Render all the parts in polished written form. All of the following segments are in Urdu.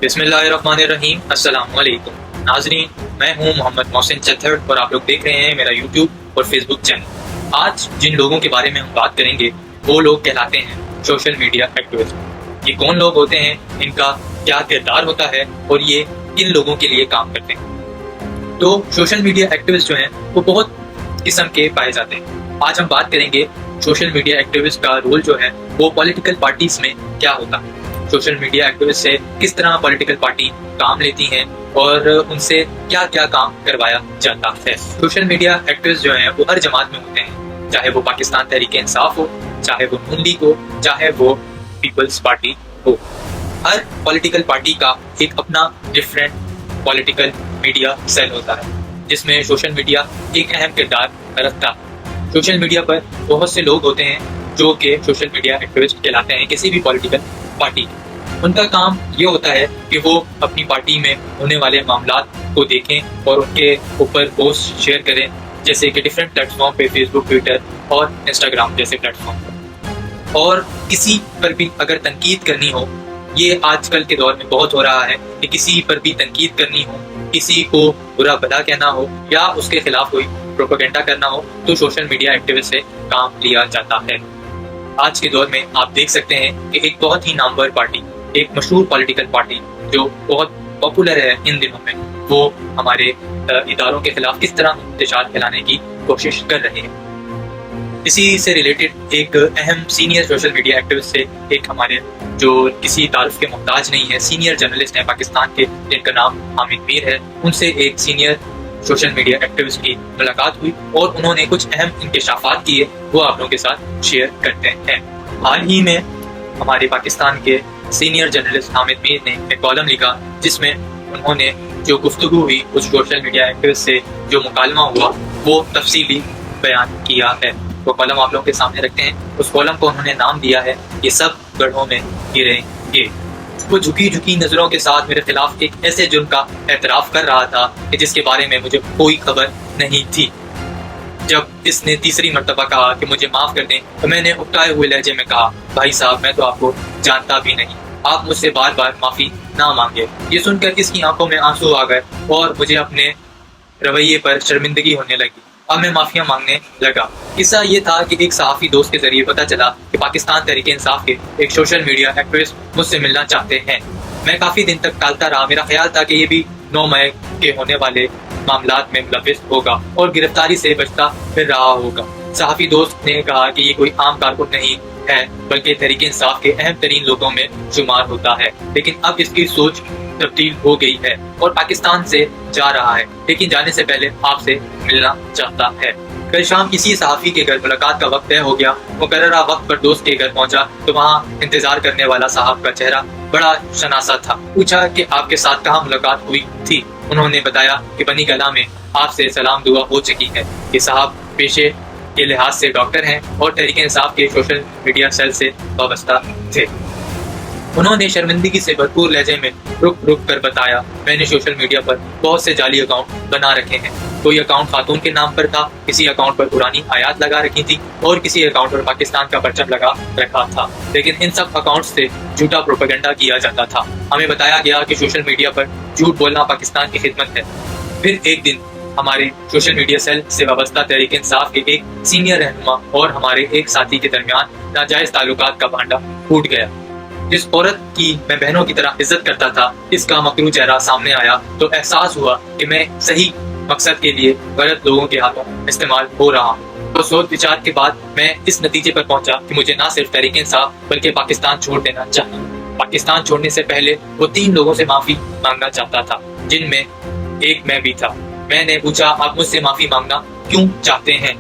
بسم اللہ الرحمن الرحیم۔ السلام علیکم ناظرین، میں ہوں محمد محسن چتھڑ اور آپ لوگ دیکھ رہے ہیں میرا یوٹیوب اور فیس بک چینل۔ آج جن لوگوں کے بارے میں ہم بات کریں گے وہ لوگ کہلاتے ہیں سوشل میڈیا ایکٹیوسٹ۔ یہ کون لوگ ہوتے ہیں، ان کا کیا کردار ہوتا ہے اور یہ کن لوگوں کے لیے کام کرتے ہیں؟ تو سوشل میڈیا ایکٹیوسٹ جو ہیں وہ بہت قسم کے پائے جاتے ہیں۔ آج ہم بات کریں گے سوشل میڈیا ایکٹیوسٹ کا رول جو ہے وہ پولیٹیکل پارٹیز میں کیا ہوتا ہے، سوشل میڈیا ایکٹیوسٹ سے کس طرح پولیٹیکل پارٹی کام لیتی ہیں اور ان سے کیا کیا کام کروایا جاتا ہے۔ سوشل میڈیا ایکٹیوسٹ جو ہیں وہ ہر جماعت میں ہوتے ہیں، چاہے وہ پاکستان تحریک انصاف ہو، چاہے وہ نون لیگ ہو، چاہے وہ پیپلز پارٹی ہو۔ ہر پولیٹیکل پارٹی کا ایک اپنا ڈفرینٹ پولیٹیکل میڈیا سیل ہوتا ہے جس میں سوشل میڈیا ایک اہم کردار رکھتا ہے۔ سوشل میڈیا پر بہت سے لوگ ہوتے ہیں جو کہ سوشل میڈیا ایکٹیوسٹ کہلاتے ہیں کسی بھی پولیٹیکل پارٹی۔ ان کا کام یہ ہوتا ہے کہ وہ اپنی پارٹی میں ہونے والے معاملات کو دیکھیں اور ان کے اوپر پوسٹ شیئر کریں، جیسے کہ ڈفرینٹ پلیٹ فارم پہ، فیس بک، ٹویٹر اور انسٹاگرام جیسے پلیٹ فارم پر۔ اور کسی پر بھی اگر تنقید کرنی ہو، یہ آج کل کے دور میں بہت ہو رہا ہے کہ کسی پر بھی تنقید کرنی ہو، کسی کو برا بھلا کہنا ہو یا اس کے خلاف کوئی پروپیگنڈا کرنا ہو تو سوشل میڈیا ایکٹیوسٹ سے کام لیا جاتا ہے۔ آج کے دور میں آپ دیکھ سکتے ہیں کہ ایک بہت ہی نامور پارٹی، ایک مشہور پولیٹیکل پارٹی جو بہت پاپولر ہے ان دنوں میں، وہ ہمارے اداروں کے خلاف کس طرح انتشار پھیلانے کی کوشش کر رہے ہیں۔ اسی سے ریلیٹڈ ایک اہم سینئر سوشل میڈیا ایکٹیوسٹ سے، ایک ہمارے جو کسی تعارف کے محتاج نہیں ہے، سینئر جرنلسٹ ہیں پاکستان کے جن کا نام حامد میر ہے، ان سے ایک سینئر سوشل میڈیا ایکٹیوسٹ کی ملاقات ہوئی اور انہوں نے کچھ اہم انکشافات کیے، وہ آپ لوگوں کے ساتھ شیئر کرتے ہیں۔ حال ہی میں ہمارے پاکستان کے سینئر جرنلسٹ حامد میر نے ایک کالم لکھا جس میں انہوں نے جو گفتگو ہوئی اس سوشل میڈیا ایکٹیوسٹ سے، جو مکالمہ ہوا، وہ تفصیلی بیان کیا ہے۔ وہ کالم آپ لوگوں کے سامنے رکھتے ہیں۔ اس کالم کو انہوں نے نام دیا ہے یہ سب گڑھوں میں گریں گے۔ وہ جھکی جھکی نظروں کے ساتھ میرے خلاف ایک ایسے جرم کا اعتراف کر رہا تھا کہ جس کے بارے میں مجھے کوئی خبر نہیں تھی۔ جب اس نے تیسری مرتبہ کہا کہ مجھے معاف کر دیں تو میں نے اکتائے ہوئے لہجے میں کہا، بھائی صاحب میں تو آپ کو جانتا بھی نہیں، آپ مجھ سے بار بار معافی نہ مانگے۔ یہ سن کر اس کی آنکھوں میں آنسو آ گئے اور مجھے اپنے رویے پر شرمندگی ہونے لگی۔ اب میں معافیاں مانگنے لگا۔ قصہ یہ تھا کہ ایک صحافی دوست کے ذریعے پتہ چلا کہ پاکستان تحریک انصاف کے ایک سوشل میڈیا ایکٹیوسٹ مجھ سے ملنا چاہتے ہیں۔ میں کافی دن تک ٹالتا رہا، میرا خیال تھا کہ یہ بھی 9 مئی کے ہونے والے معاملات میں ملوث ہوگا اور گرفتاری سے بچتا پھر رہا ہوگا۔ صحافی دوست نے کہا کہ یہ کوئی عام کارکن نہیں ہے بلکہ تحریک انصاف کے اہم ترین لوگوں میں شمار ہوتا ہے، لیکن اب اس کی سوچ تبدیل ہو گئی ہے اور پاکستان سے جا رہا ہے، لیکن جانے سے پہلے آپ سے ملنا چاہتا ہے۔ کل شام کسی صحافی کے گھر ملاقات کا وقت طے ہو گیا۔ مقررہ وقت پر دوست کے گھر پہنچا تو وہاں انتظار کرنے والا صاحب کا چہرہ بڑا شناسا تھا۔ پوچھا کہ آپ کے ساتھ کہاں ملاقات ہوئی تھی؟ انہوں نے بتایا کہ بنی گلا میں آپ سے سلام دعا ہو چکی ہے۔ یہ صاحب پیشے کے لحاظ سے ڈاکٹر ہیں اور تحریک انصاف کے سوشل میڈیا سیل سے وابستہ تھے۔ انہوں نے شرمندگی سے بھرپور لہجے میں رک رک کر بتایا، میں نے سوشل میڈیا پر بہت سے جعلی اکاؤنٹ بنا رکھے ہیں۔ کوئی اکاؤنٹ خاتون کے نام پر تھا، کسی اکاؤنٹ پر پرانی آیات لگا رکھی تھی اور کسی اکاؤنٹ پر پاکستان کا پرچم لگا رکھا تھا، لیکن ان سب اکاؤنٹس سے جھوٹا پروپیگنڈا کیا جاتا تھا۔ ہمیں بتایا گیا کہ سوشل میڈیا پر جھوٹ بولنا پاکستان کی خدمت ہے۔ پھر ایک دن ہمارے سوشل میڈیا سیل سے وابستہ تحریک انصاف کے ایک سینئر رہنما اور ہمارے ایک ساتھی کے درمیان ناجائز تعلقات کا بھانڈا پھوٹ گیا۔ جس عورت کی میں بہنوں کی طرح عزت کرتا تھا، اس کا مکروہ چہرہ سامنے آیا تو احساس ہوا کہ میں صحیح مقصد کے لیے غلط لوگوں کے ہاتھوں استعمال ہو رہا ہوں۔ تو سوچ وچار کے بعد میں اس نتیجے پر پہنچا کہ مجھے نہ صرف تحریک انصاف بلکہ پاکستان چھوڑ دینا چاہیے۔ پاکستان چھوڑنے سے پہلے وہ 3 لوگوں سے معافی مانگنا چاہتا تھا، جن میں ایک میں بھی تھا۔ میں نے پوچھا، آپ مجھ سے معافی مانگنا کیوں چاہتے ہیں؟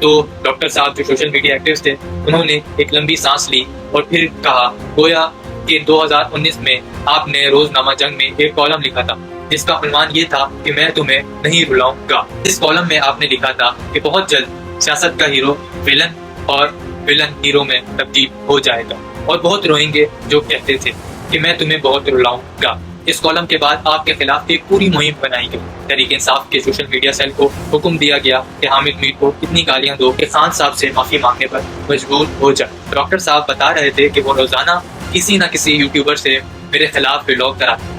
تو ڈاکٹر صاحب جو سوشل میڈیا ایکٹیوسٹ تھے، انہوں نے ایک لمبی سانس لی اور پھر کہا، گویا کہ 2019 میں آپ نے روزنامہ جنگ میں ایک کالم لکھا تھا جس کا عنوان یہ تھا کہ میں تمہیں نہیں رلاؤں گا۔ اس کالم میں آپ نے لکھا تھا کہ بہت جلد سیاست کا ہیرو ویلن اور ویلن ہیرو میں تبدیل ہو جائے گا، اور بہت روئیں گے جو کہتے تھے کہ میں تمہیں بہت رلاؤں گا۔ اس کالم کے بعد آپ کے خلاف ایک پوری مہم بنائی گئی۔ تحریک انصاف کے سوشل میڈیا سیل کو حکم دیا گیا کہ حامد میر کو اتنی گالیاں دو کہ خان صاحب سے معافی مانگنے پر مجبور ہو جائے۔ ڈاکٹر صاحب بتا رہے تھے کہ وہ روزانہ کسی نہ کسی یوٹیوبر سے میرے خلاف ولاگ کراتے